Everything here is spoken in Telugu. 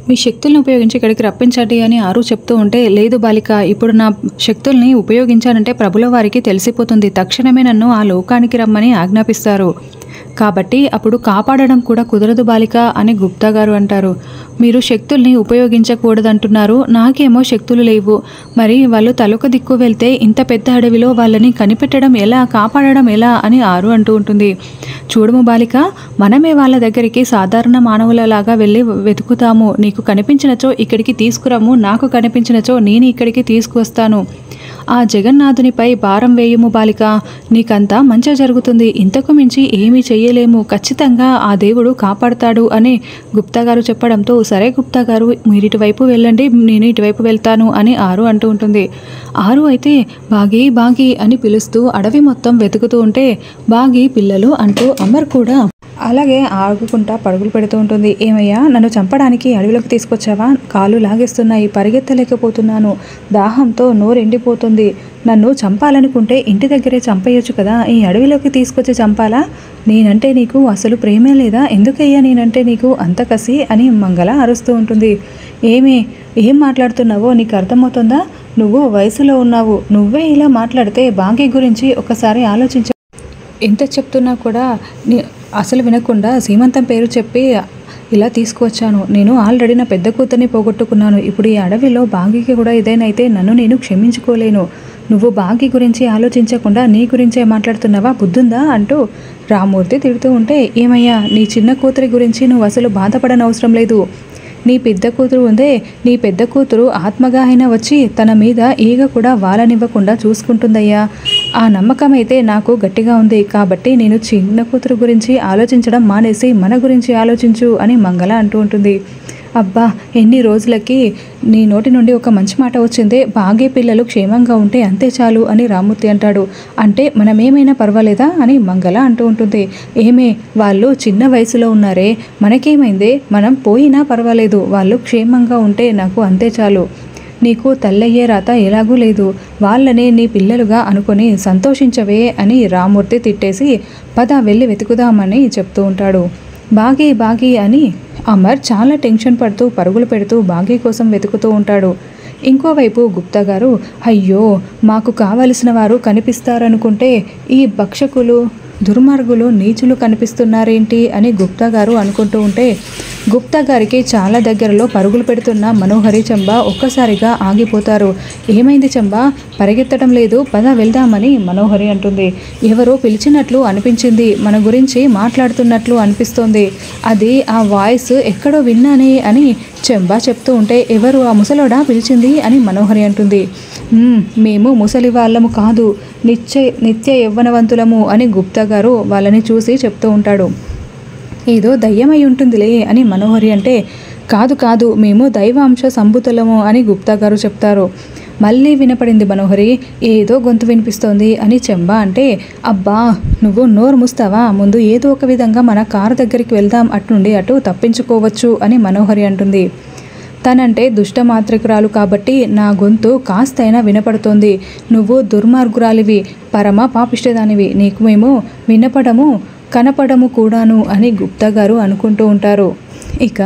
మీ శక్తుల్ని ఉపయోగించి ఇక్కడికి రప్పించండి అని ఆరు చెప్తూ ఉంటే, లేదు బాలిక, ఇప్పుడు నా శక్తుల్ని ఉపయోగించానంటే ప్రభుల వారికి తెలిసిపోతుంది. తక్షణమే నన్ను ఆ లోకానికి రమ్మని ఆజ్ఞాపిస్తారు. కాబట్టి అప్పుడు కాపాడడం కూడా కుదరదు బాలిక అని గుప్తా గారు అంటారు. మీరు శక్తుల్ని ఉపయోగించకూడదంటున్నారు, నాకేమో శక్తులు లేవు. మరి వాళ్ళు తలొక దిక్కు వెళ్తే ఇంత పెద్ద అడవిలో వాళ్ళని కనిపెట్టడం ఎలా, కాపాడడం ఎలా అని ఆరు అంటూ ఉంటుంది. చూడము బాలిక, మనమే వాళ్ళ దగ్గరికి సాధారణ మానవులలాగా వెళ్ళి వెతుకుతాము. నీకు కనిపించినచో ఇక్కడికి తీసుకురాము, నాకు కనిపించినచో నేను ఇక్కడికి తీసుకువస్తాను. ఆ జగన్నాథునిపై భారం వేయము బాలిక, నీకంతా మంచి జరుగుతుంది. ఇంతకు మించి ఏమీ చెయ్యలేము. ఖచ్చితంగా ఆ దేవుడు కాపాడుతాడు అని గుప్తా గారు చెప్పడంతో, సరే గుప్తా గారు, మీరు ఇటువైపు వెళ్ళండి, నేను ఇటువైపు వెళ్తాను అని ఆరు అంటూ ఉంటుంది. ఆరు అయితే బాగి బాగి అని పిలుస్తూ అడవి మొత్తం వెతుకుతూ ఉంటే, బాగి పిల్లలు అంటూ అమర్ కూడా అలాగే ఆగుకుంటా పరుగులు పెడుతూ ఉంటుంది. ఏమయ్యా, నన్ను చంపడానికి అడవిలోకి తీసుకొచ్చావా? కాళ్ళు లాగేస్తున్నాయి, పరిగెత్తలేకపోతున్నాను, దాహంతో నోరు ఎండిపోతుంది. నన్ను చంపాలనుకుంటే ఇంటి దగ్గరే చంపేయొచ్చు కదా, ఈ అడవిలోకి తీసుకొచ్చి చంపాలా? నేనంటే నీకు అసలు ప్రేమే లేదా? ఎందుకయ్యా నేనంటే నీకు అంత కసి అని మంగళ అరుస్తూ ఉంటుంది. ఏం మాట్లాడుతున్నావో నీకు అర్థమవుతుందా? నువ్వు వయసులో ఉన్నావు, నువ్వే ఇలా మాట్లాడితే బాగి గురించి ఒకసారి ఆలోచించ. ఎంత చెప్తున్నా కూడా అసలు వినకుండా సీమంతం పేరు చెప్పి ఇలా తీసుకువచ్చాను. నేను ఆల్రెడీ నా పెద్ద కూతుర్ని పోగొట్టుకున్నాను. ఇప్పుడు ఈ అడవిలో బాగికి కూడా ఇదేనైతే నన్ను నేను క్షమించుకోలేను. నువ్వు బాగి గురించి ఆలోచించకుండా నీ గురించే మాట్లాడుతున్నావా? బుద్ధుందా అంటూ రామూర్తి తిడుతూ ఉంటే, ఏమయ్యా, నీ చిన్న కూతురి గురించి నువ్వు అసలు బాధపడనవసరం లేదు. నీ పెద్ద కూతురు ఉందే, నీ పెద్ద కూతురు ఆత్మగా అయినా వచ్చి తన మీద ఈగ కూడా వాలనివ్వకుండా చూసుకుంటుందయ్యా. ఆ నమ్మకం అయితే నాకు గట్టిగా ఉంది. కాబట్టి నేను చిన్న కూతురు గురించి ఆలోచించడం మానేసి మన గురించి ఆలోచించు అని మంగళ అంటూ ఉంటుంది. అబ్బా, ఎన్ని రోజులకి నీ నోటి నుండి ఒక మంచి మాట వచ్చిందే, బాగే పిల్లలు క్షేమంగా ఉంటే అంతే చాలు అని రామూర్తి అంటాడు. అంటే మనమేమైనా పర్వాలేదా అని మంగళ అంటూ ఉంటుంది. వాళ్ళు చిన్న వయసులో ఉన్నారే, మనకేమైందే, మనం పోయినా పర్వాలేదు, వాళ్ళు క్షేమంగా ఉంటే నాకు అంతే చాలు. నీకు తల్లయ్యే రాత ఎలాగూ లేదు, వాళ్ళనే నీ పిల్లలుగా అనుకొని సంతోషించవే అని రామూర్తి తిట్టేసి, పద వెళ్ళి వెతుకుదామని చెప్తూ ఉంటాడు. బాగి అని అమర్ చాలా టెన్షన్ పడుతూ పరుగులు పెడుతూ బాగి కోసం వెతుకుతూ ఉంటాడు. ఇంకోవైపు గుప్తా గారు, అయ్యో, మాకు కావలసిన వారు కనిపిస్తారనుకుంటే ఈ భక్షకులు, దుర్మార్గులు, నీచులు కనిపిస్తున్నారేంటి అని గుప్తా గారు అనుకుంటూ ఉంటే, గుప్తా గారికి చాలా దగ్గరలో పరుగులు పెడుతున్న మనోహరి, చంబా ఒక్కసారిగా ఆగిపోతారు. ఏమైంది చంబా, పరిగెత్తడం లేదు, పద వెళ్దామని మనోహరి అంటుంది. ఎవరో పిలిచినట్లు అనిపించింది, మన గురించి మాట్లాడుతున్నట్లు అనిపిస్తోంది, అది ఆ వాయిస్ ఎక్కడో విన్నానే అని చంబా చెప్తూ ఉంటే, ఎవరు ఆ పిలిచింది అని మనోహరి అంటుంది. మేము ముసలి వాళ్ళము కాదు, నిత్య యవ్వనవంతులము అని గుప్తా గారు వాళ్ళని చూసి చెప్తూ ఉంటాడు. ఏదో దయ్యమై ఉంటుందిలే అని మనోహరి అంటే, కాదు, మేము దైవాంశ సంభూతులము అని గుప్తా గారు చెప్తారు. మళ్ళీ వినపడింది మనోహరి, ఏదో గొంతు వినిపిస్తోంది అని చంబా అంటే, అబ్బా, నువ్వు నోరు మూస్తావా, ముందు ఏదో ఒక విధంగా మన కారు దగ్గరికి వెళ్దాం, అటు తప్పించుకోవచ్చు అని మనోహరి అంటుంది. తనంటే దుష్టమాత్రికురాలు కాబట్టి నా గొంతు కాస్తైనా వినపడుతోంది, నువ్వు దుర్మార్గురాలివి, పరమ పాపిష్టదానివి, నీకు మేము వినపడము కనపడము కూడాను అని గుప్తా గారు అనుకుంటూ ఉంటారు. ఇక